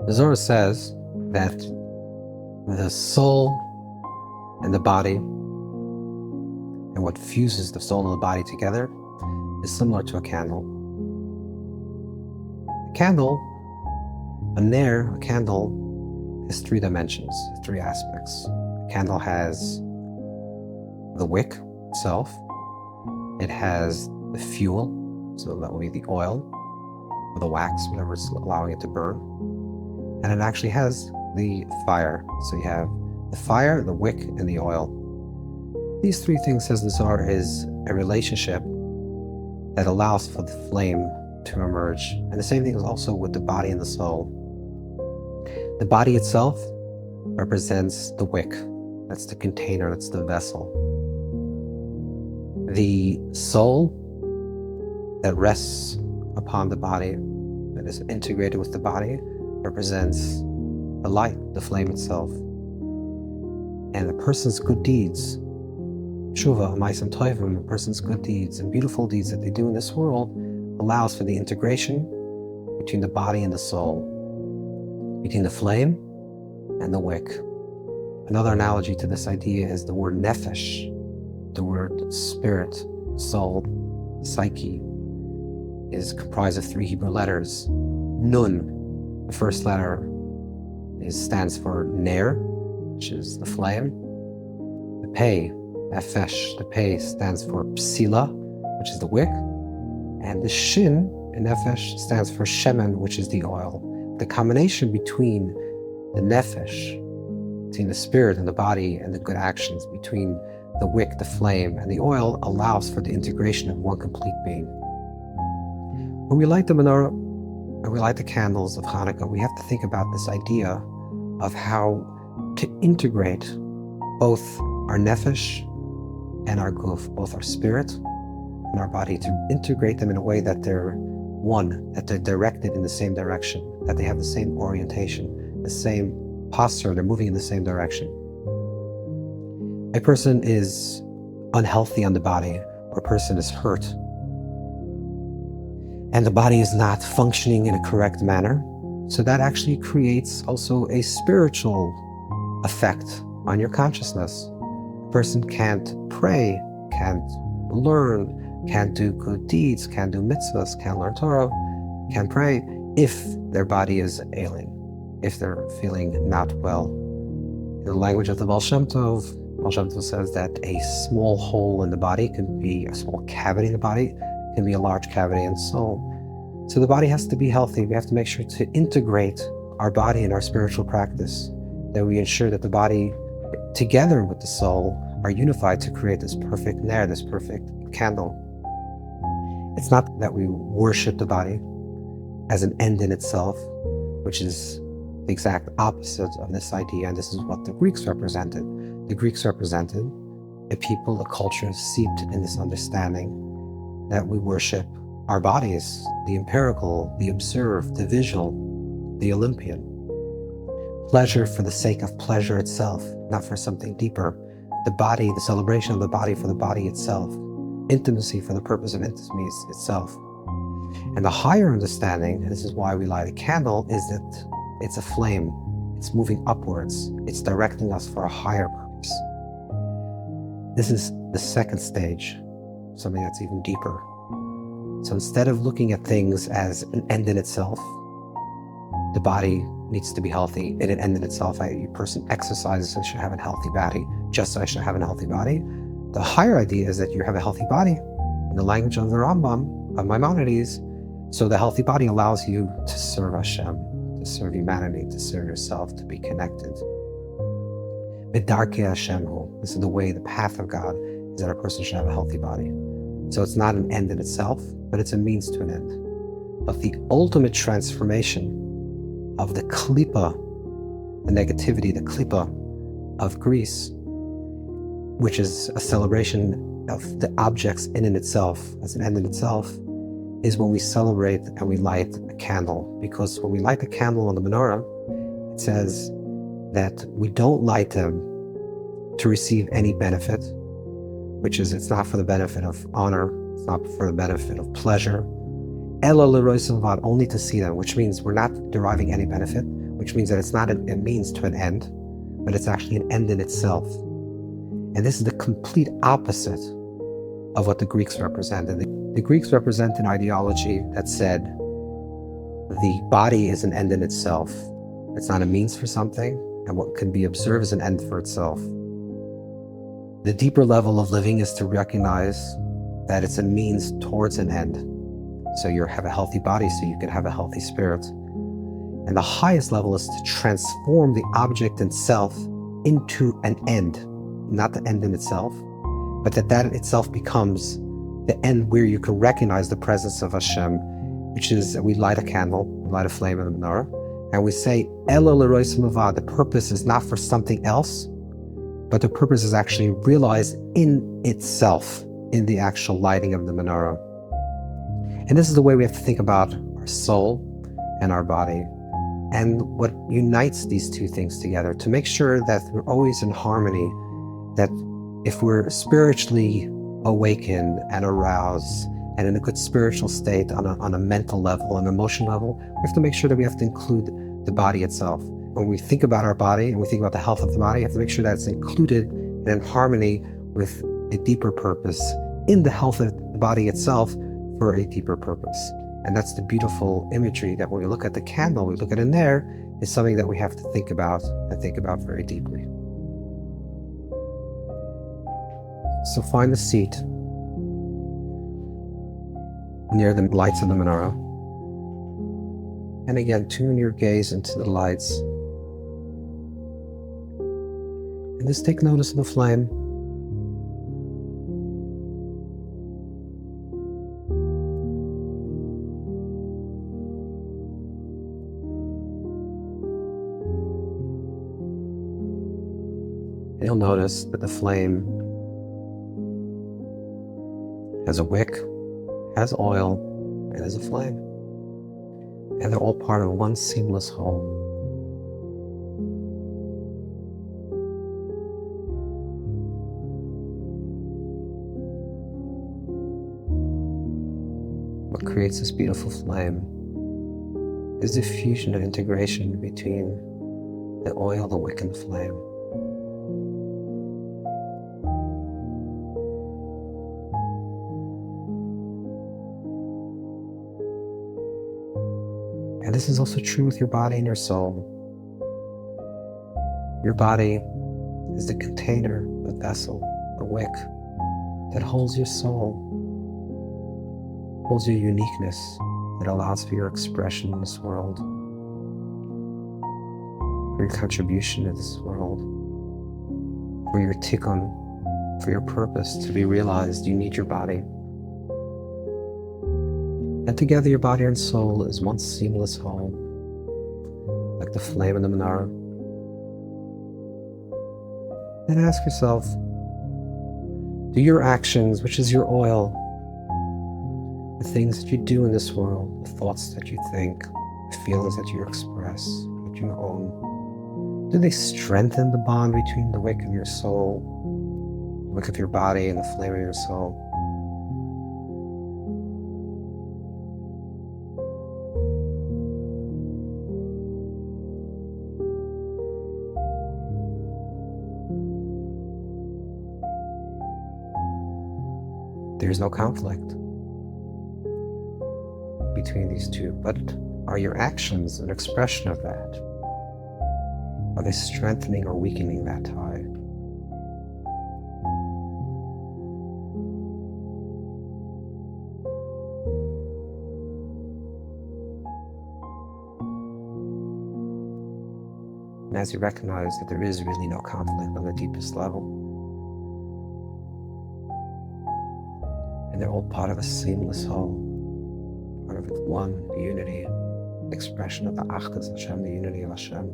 The Zohar says that the soul and the body, and what fuses the soul and the body together, is similar to a candle. A candle, a candle has three dimensions, three aspects. A candle has the wick itself, it has the fuel, so that will be the oil or the wax, whatever is allowing it to burn, and it actually has the fire. So you have the fire, the wick, and the oil. These three things, says the Zohar, is a relationship that allows for the flame to emerge. And the same thing is also with the body and the soul. The body itself represents the wick. That's the container, that's the vessel. The soul that rests upon the body, that is integrated with the body, represents the light, the flame itself. And the person's good deeds, tshuva, ma'asim tovim, a person's good deeds and beautiful deeds that they do in this world, allows for the integration between the body and the soul, between the flame and the wick. Another analogy to this idea is the word nefesh, the word spirit, soul, psyche, is comprised of three Hebrew letters. Nun, the first letter, stands for ner, which is the flame. The pei, nefesh, the pei stands for psila, which is the wick. And the shin in nefesh stands for shemen, which is the oil. The combination between the nefesh, between the spirit and the body and the good actions, between the wick, the flame, and the oil, allows for the integration of one complete being. When we light the menorah and we light the candles of Chanuka, we have to think about this idea of how to integrate both our nefesh and our guf, both our spirit and our body, to integrate them in a way that they're one, that they're directed in the same direction, that they have the same orientation, the same posture, they're moving in the same direction. A person is unhealthy on the body, or a person is hurt, and the body is not functioning in a correct manner. So that actually creates also a spiritual effect on your consciousness. A person can't pray, can't learn, can't do good deeds, can't do mitzvahs, can't learn Torah, can't pray, if their body is ailing, if they're feeling not well. In the language of the Baal Shem Tov says that a small hole in the body can be a small cavity in the body, can be a large cavity in the soul. So the body has to be healthy. We have to make sure to integrate our body in our spiritual practice, that we ensure that the body, together with the soul, are unified to create this perfect ner, this perfect candle. It's not that we worship the body as an end in itself, which is the exact opposite of this idea, and this is what the Greeks represented. The Greeks represented a people, a culture steeped in this understanding that we worship our bodies, the empirical, the observed, the visual, the Olympian. Pleasure for the sake of pleasure itself, not for something deeper. The body, the celebration of the body for the body itself. Intimacy for the purpose of intimacy itself. And the higher understanding, and this is why we light a candle, is that it's a flame. It's moving upwards. It's directing us for a higher purpose. This is the second stage, something that's even deeper. So instead of looking at things as an end in itself, the body needs to be healthy in an end in itself. A person exercises and should have a healthy body, just so I should have a healthy body. The higher idea is that you have a healthy body, in the language of the Rambam, of Maimonides. So the healthy body allows you to serve Hashem, to serve humanity, to serve yourself, to be connected. B'darkei Hashem hu. This is the way, the path of God, is that a person should have a healthy body. So it's not an end in itself, but it's a means to an end. But the ultimate transformation of the klipa, the negativity, the klipa of Greece, which is a celebration of the objects in and itself, as an end in itself, is when we celebrate and we light a candle. Because when we light the candle on the menorah, it says that we don't light them to receive any benefit, which is, it's not for the benefit of honor, it's not for the benefit of pleasure, ela l'rois salvad, only to see them, which means we're not deriving any benefit. which means that it's not a means to an end, but it's actually an end in itself. And this is the complete opposite of what the Greeks represented. The Greeks represent an ideology that said the body is an end in itself. It's not a means for something, and what can be observed is an end for itself. The deeper level of living is to recognize that it's a means towards an end. So you have a healthy body so you can have a healthy spirit. And the highest level is to transform the object itself into an end, not the end in itself, but that itself becomes the end where you can recognize the presence of Hashem, which is, we light a candle, we light a flame in the menorah, and we say, Elo l'rois mavad, the purpose is not for something else, but the purpose is actually realized in itself, in the actual lighting of the menorah. And this is the way we have to think about our soul and our body, and what unites these two things together, to make sure that we're always in harmony, that if we're spiritually awakened and aroused and in a good spiritual state on a mental level, an emotional level, we have to make sure that we have to include the body itself. When we think about our body and we think about the health of the body, we have to make sure that it's included and in harmony with a deeper purpose in the health of the body itself for a deeper purpose. And that's the beautiful imagery that when we look at the candle, we look at in there, is something that we have to think about and think about very deeply. So find a seat near the lights of the menorah. And again, tune your gaze into the lights. And just take notice of the flame. And you'll notice that the flame has a wick, has oil, and has a flame. And they're all part of one seamless whole. What creates this beautiful flame is the fusion and integration between the oil, the wick, and the flame. And this is also true with your body and your soul. Your body is the container, the vessel, the wick that holds your soul, holds your uniqueness, that allows for your expression in this world, for your contribution to this world, for your tikkun, for your purpose to be realized. You need your body. And together your body and soul is one seamless whole, like the flame in the menorah. And ask yourself, do your actions, which is your oil, the things that you do in this world, the thoughts that you think, the feelings that you express, that you own, do they strengthen the bond between the wick of your soul, the wick of your body, and the flame of your soul? There's no conflict between these two, but are your actions an expression of that? Are they strengthening or weakening that tie? And as you recognize that there is really no conflict on the deepest level, and they're all part of a seamless whole, part of it one, the unity, the expression of the Achdus Hashem, the unity of Hashem.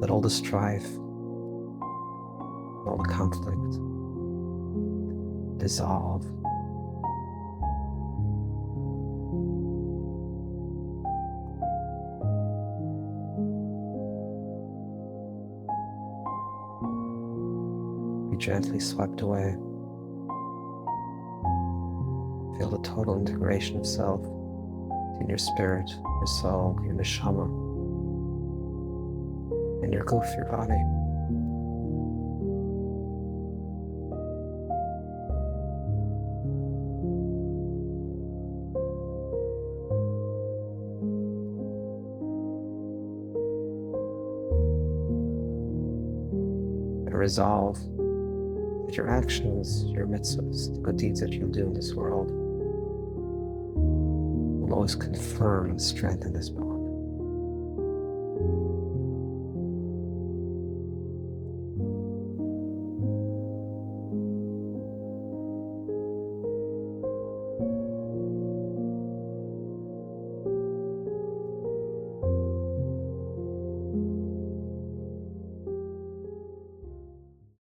Let all the strife, all the conflict dissolve. Gently swept away. Feel the total integration of self, in your spirit, your soul, your neshama, and your goof, your body. And resolve that your actions, your mitzvahs, the good deeds that you do in this world will always confirm and strengthen this bond.